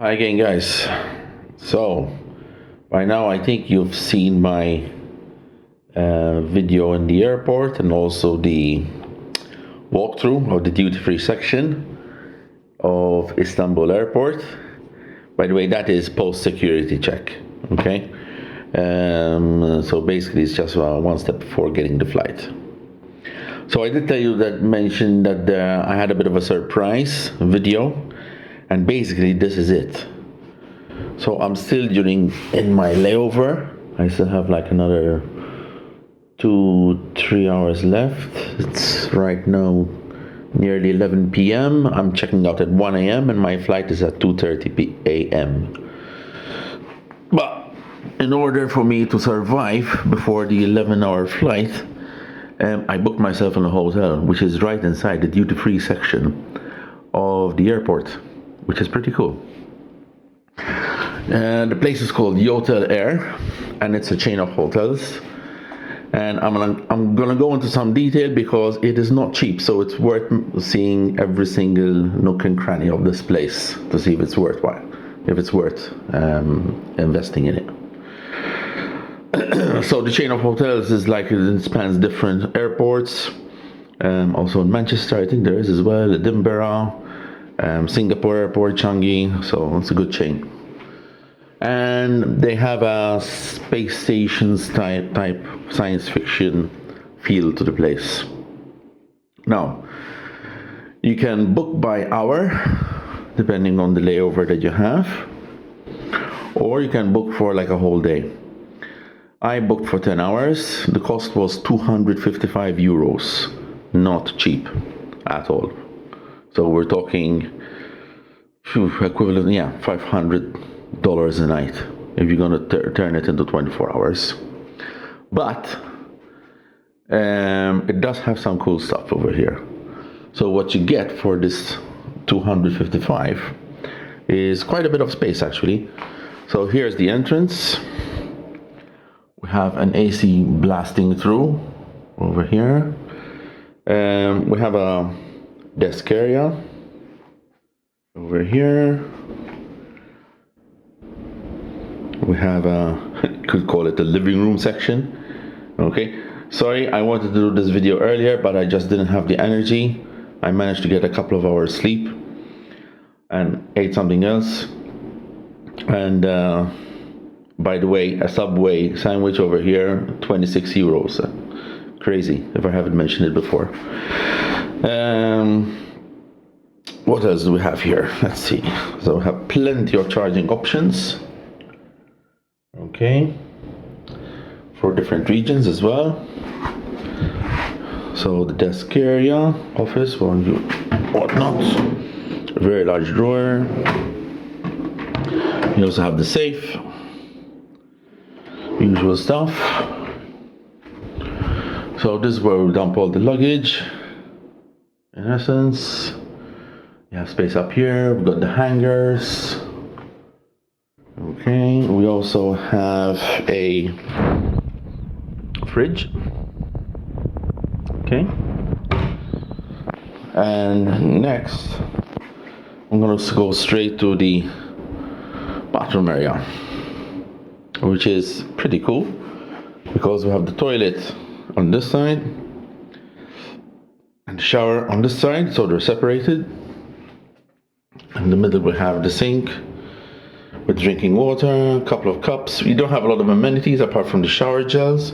Hi again, guys. So, by now I think you've seen my video in the airport and also the walkthrough of the duty-free section of Istanbul Airport. By the way, that is post-security check, okay? So basically it's just one step before getting the flight. So I did tell you mention that I had a bit of a surprise video, and basically this is it. So I'm still in my layover. I still have like another 2-3 hours left. It's right now nearly 11 p.m. I'm checking out at 1 a.m. and my flight is at 2:30 a.m. But in order for me to survive before the 11-hour flight, I booked myself in a hotel, which is right inside the duty-free section of the airport, which is pretty cool. The place is called Yotelair, and it's a chain of hotels. And I'm gonna go into some detail because it is not cheap, so it's worth seeing every single nook and cranny of this place to see if it's worthwhile, if it's worth investing in it. So the chain of hotels is like it spans different airports. Also in Manchester, I think there is as well, Edinburgh, Singapore Airport, Changi. So it's a good chain. And they have a space stations type science fiction feel to the place. Now, you can book by hour, depending on the layover that you have, or you can book for like a whole day. I booked for 10 hours. The cost was 255 euros. Not cheap at all. So we're talking equivalent, $500 a night if you're gonna turn it into 24 hours. But it does have some cool stuff over here. So what you get for this 255 is quite a bit of space actually. So here's the entrance. We have an AC blasting through over here. We have a desk area over here. We have could call it the living room section. Okay, sorry, I wanted to do this video earlier, but I just didn't have the energy. I managed to get a couple of hours sleep and ate something else. And by the way, a Subway sandwich over here, 26 euros. Crazy if I haven't mentioned it before. What else do we have here? Let's see. So we have plenty of charging options. Okay, for different regions as well. So the desk area, office, whatnot. A very large drawer. You also have the safe. Usual stuff. So this is where we dump all the luggage. In essence, you have space up here. We've got the hangers. Okay, we also have a fridge. Okay, and next I'm gonna go straight to the bathroom area, which is pretty cool because we have the toilet on this side and the shower on this side, so they're separated. In the middle we have the sink with drinking water, a couple of cups. You don't have a lot of amenities apart from the shower gels,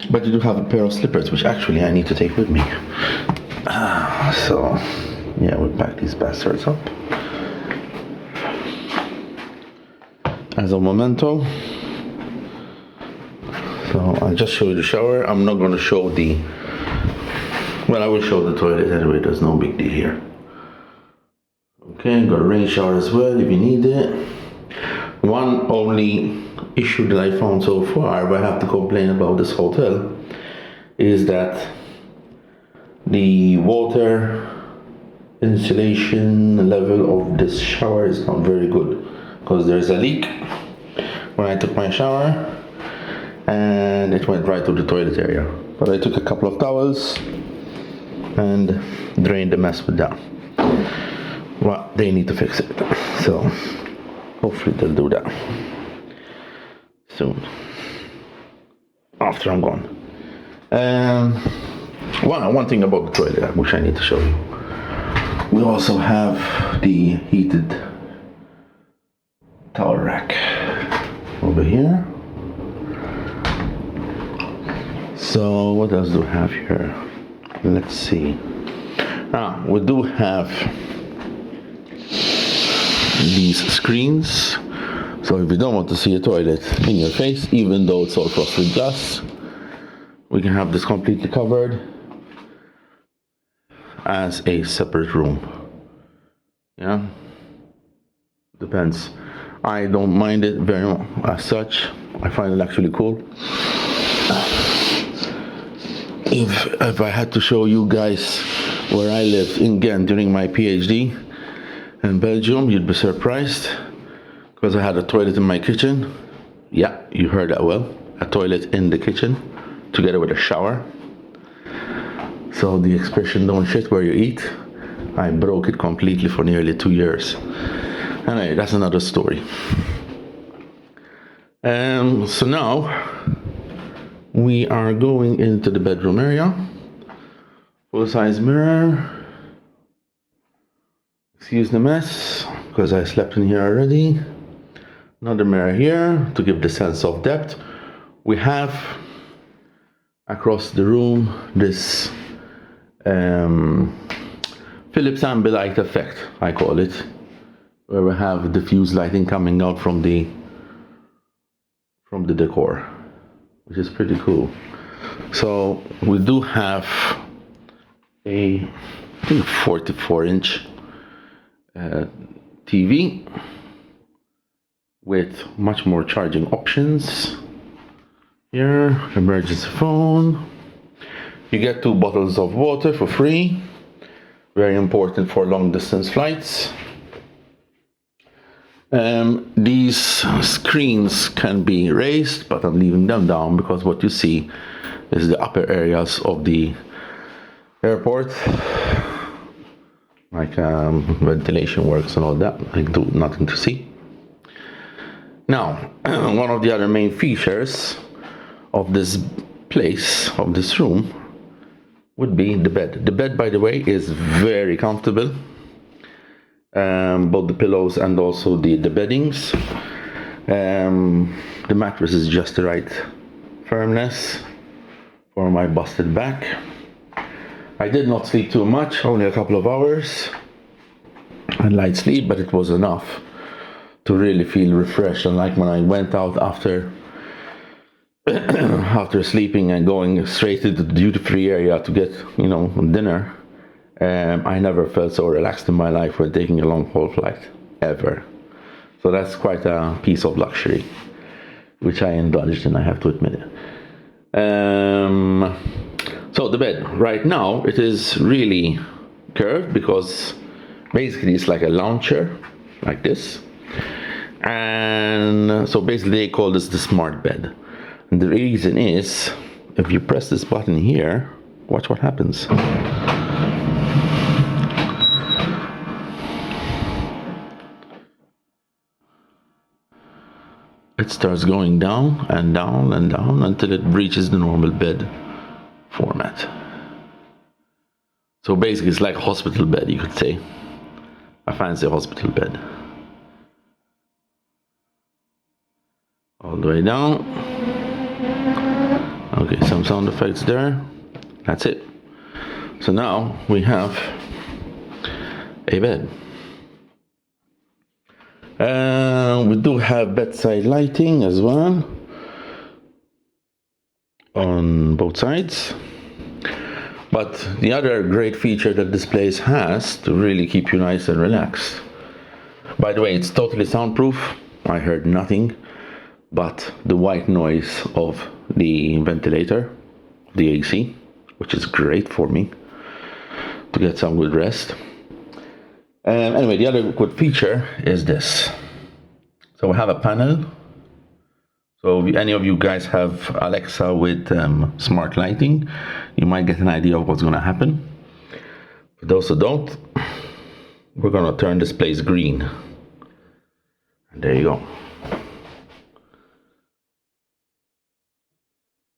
but you do have a pair of slippers, which actually I need to take with me. So yeah, we'll pack these bastards up as a memento. So I'll just show you the shower. I'm not going to show I will show the toilet anyway. There's no big deal here. Okay, got a rain shower as well if you need it. One only issue that I found so far, but I have to complain about this hotel, is that the water insulation level of this shower is not very good, because there's a leak when I took my shower and it went right to the toilet area. But I took a couple of towels and drained the mess with that. Well, they need to fix it. So hopefully they'll do that soon after I'm gone. One thing about the toilet which I need to show you. We also have the heated towel rack over here. So what else do we have here? Let's see. We do have these screens. So if you don't want to see a toilet in your face, even though it's all frosted glass, we can have this completely covered as a separate room. Yeah, depends. I don't mind it very much as such. I find it actually cool. If I had to show you guys where I lived in Ghent during my PhD in Belgium, you'd be surprised, because I had a toilet in my kitchen. Yeah, you heard that well. A toilet in the kitchen together with a shower. So the expression "don't shit where you eat," I broke it completely for nearly 2 years. Anyway, that's another story. So now we are going into the bedroom area. Full-size mirror. Excuse the mess, because I slept in here already. Another mirror here to give the sense of depth. We have across the room this Philips ambilight effect, I call it, where we have diffuse lighting coming out from the decor, which is pretty cool. So we do have a 44-inch TV with much more charging options. Here, emergency phone. You get 2 bottles of water for free. Very important for long distance flights. These screens can be raised, but I'm leaving them down because what you see is the upper areas of the airport, like ventilation works and all that. I do nothing to see. Now, one of the other main features of this place, of this room, would be the bed. The bed, by the way, is very comfortable. Both the pillows and also the beddings. The mattress is just the right firmness for my busted back. I did not sleep too much, only a couple of hours. And light sleep, but it was enough to really feel refreshed. And like when I went out after sleeping and going straight to the duty-free area to get, dinner, I never felt so relaxed in my life when taking a long-haul flight, ever. So that's quite a piece of luxury, which I indulged in, I have to admit it. So the bed, right now, it is really curved because basically it's like a lounge chair, like this. And so basically they call this the smart bed. And the reason is, if you press this button here, watch what happens. It starts going down and down and down until it reaches the normal bed format. So basically it's like a hospital bed, you could say. A fancy hospital bed. All the way down. Okay, some sound effects there. That's it. So now we have a bed. We do have bedside lighting as well on both sides. But the other great feature that this place has to really keep you nice and relaxed. By the way, it's totally soundproof. I heard nothing but the white noise of the ventilator, the AC, which is great for me to get some good rest. Anyway, the other good feature is this. So we have a panel. So if any of you guys have Alexa with smart lighting, you might get an idea of what's going to happen. For those who don't, we're gonna turn this place green. And there you go.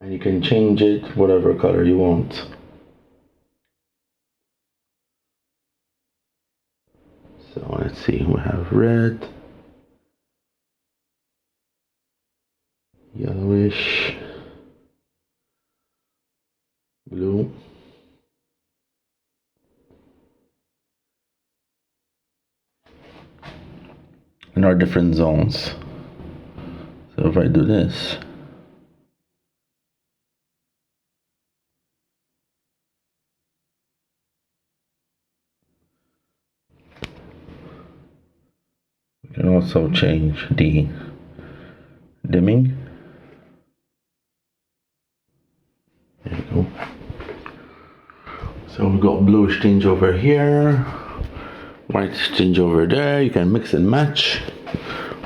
And you can change it whatever color you want. So let's see, we have red, yellowish, blue, and our different zones. So if I do this, we can also change the dimming. There you go. So we've got bluish tinge over here, white tinge over there. You can mix and match.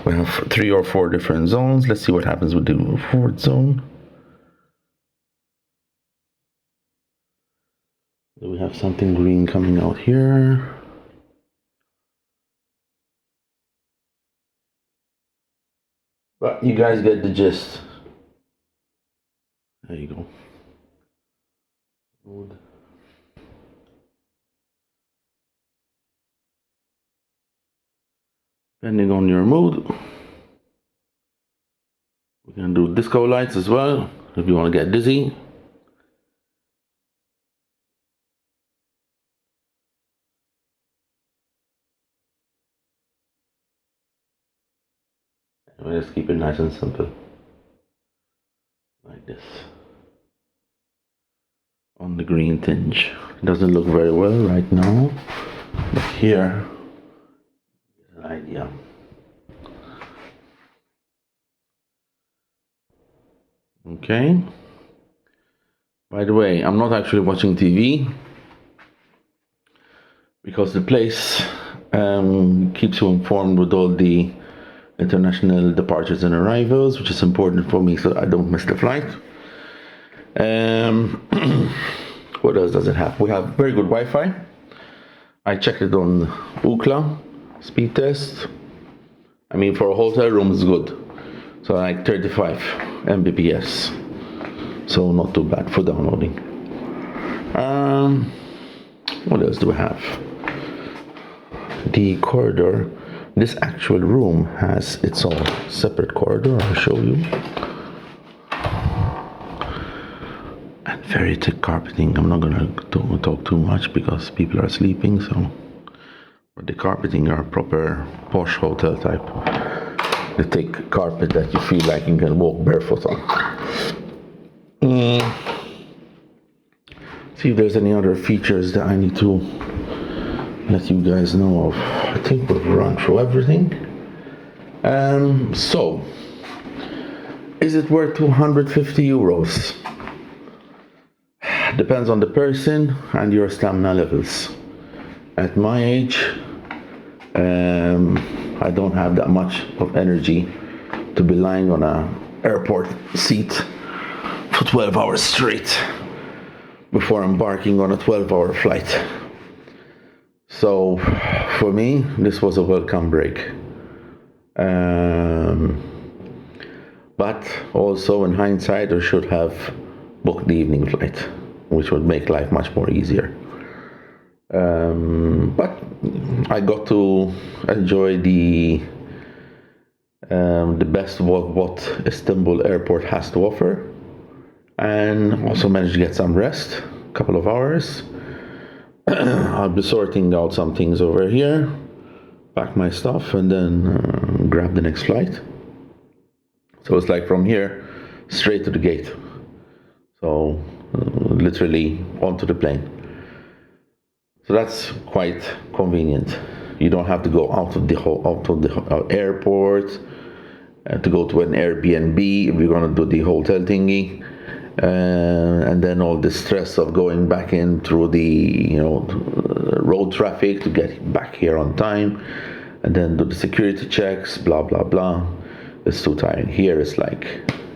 We have 3 or 4 different zones. Let's see what happens with the 4th zone. So we have something green coming out here. But you guys get the gist. There you go. Good. Depending on your mood, we can do disco lights as well if you want to get dizzy. And let's keep it nice and simple, like this. On the green tinge. It doesn't look very well right now, but here is an idea. Okay. By the way, I'm not actually watching TV because the place keeps you informed with all the international departures and arrivals, which is important for me so I don't miss the flight. What else does it have? We have very good Wi-Fi. I checked it on Ookla speed test. I mean, for a hotel room it's good. So like 35 Mbps. So not too bad for downloading. What else do we have? The corridor. This actual room has its own separate corridor. I'll show you. And very thick carpeting. I'm not gonna talk too much because people are sleeping. So, but the carpeting are proper posh hotel type. The thick carpet that you feel like you can walk barefoot on. See if there's any other features that I need to let you guys know of. I think we've run through everything. So, is it worth 250 euros? Depends on the person and your stamina levels. At my age, I don't have that much of energy to be lying on an airport seat for 12 hours straight before embarking on a 12-hour flight. So for me, this was a welcome break. But also in hindsight, I should have booked the evening flight, which would make life much more easier. But I got to enjoy the best of what Istanbul Airport has to offer, and also managed to get some rest, a couple of hours. I'll be sorting out some things over here, pack my stuff, and then grab the next flight. So it's like from here straight to the gate. So literally onto the plane. So that's quite convenient. You don't have to go out of the airport to go to an Airbnb if you're gonna do the hotel thingy, and then all the stress of going back in through the road traffic to get back here on time, and then do the security checks, blah blah blah. It's too tiring. Here it's like,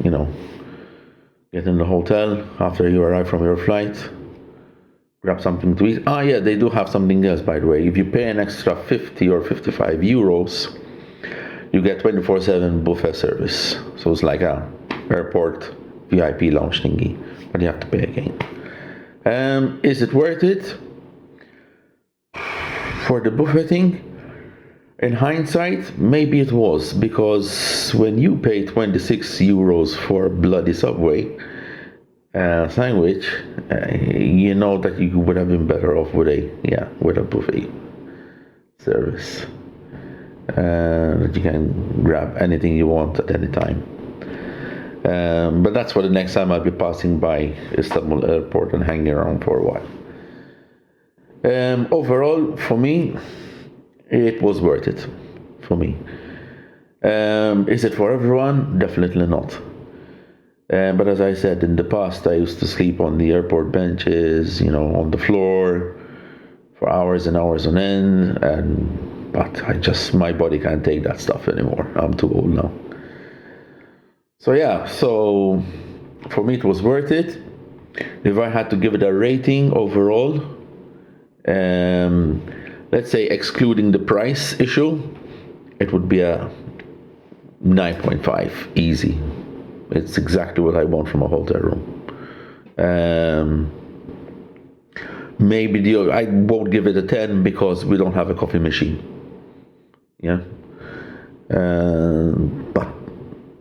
get in the hotel after you arrive from your flight, grab something to eat. Ah, yeah, they do have something else, by the way. If you pay an extra 50 or 55 euros, you get 24/7 buffet service. So it's like a airport VIP lounge thingy, but you have to pay again. Is it worth it for the buffet thing? In hindsight, maybe it was, because when you pay 26 euros for a bloody Subway sandwich, you know that you would have been better off with a buffet service. That you can grab anything you want at any time. But that's for the next time I'll be passing by Istanbul Airport and hanging around for a while. Overall, for me, it was worth it. For me. Is it for everyone? Definitely not. But as I said, in the past, I used to sleep on the airport benches, on the floor for hours and hours on end, but my body can't take that stuff anymore. I'm too old now. So for me, it was worth it. If I had to give it a rating overall, let's say excluding the price issue, it would be a 9.5, easy. It's exactly what I want from a hotel room. Maybe I won't give it a 10 because we don't have a coffee machine. Yeah. But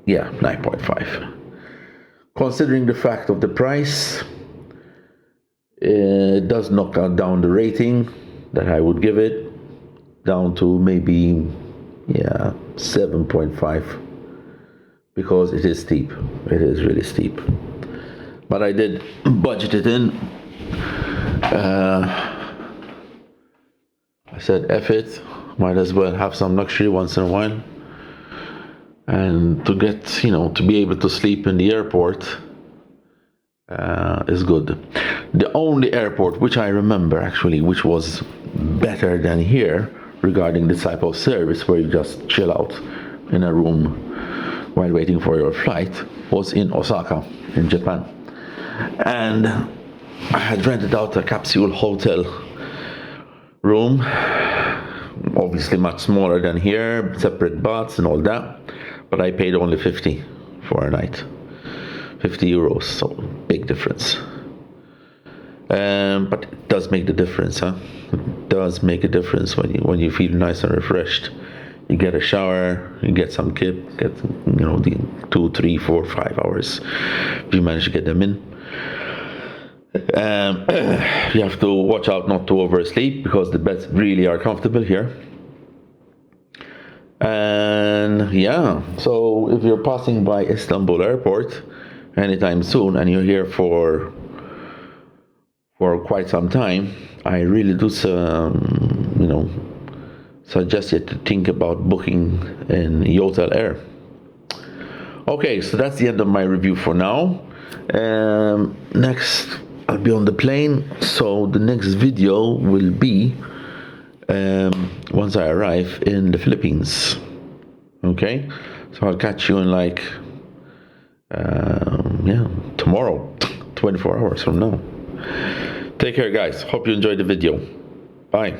yeah, 9.5. Considering the fact of the price, it does knock down the rating that I would give it down to maybe 7.5, because it is steep. It is really steep. But I did budget it in. I said, F it, might as well have some luxury once in a while. And to get, to be able to sleep in the airport is good. The only airport which I remember actually, which was better than here regarding this type of service, where you just chill out in a room while waiting for your flight, was in Osaka, in Japan. And I had rented out a capsule hotel room, obviously much smaller than here, separate baths and all that, but I paid only 50 for a night. 50 euros, so big difference. But it does make the difference, huh? It does make a difference when you feel nice and refreshed. You get a shower, you get some kip, get the 2, 3, 4, 5 hours if you manage to get them in. You have to watch out not to oversleep, because the beds really are comfortable here. And so if you're passing by Istanbul Airport anytime soon and you're here for quite some time, I really do suggest you to think about booking in Yotelair. Okay, so that's the end of my review for now. Next, I'll be on the plane, so the next video will be once I arrive in the Philippines. Okay, so I'll catch you in tomorrow, 24 hours from now. Take care, guys. Hope you enjoyed the video. Bye.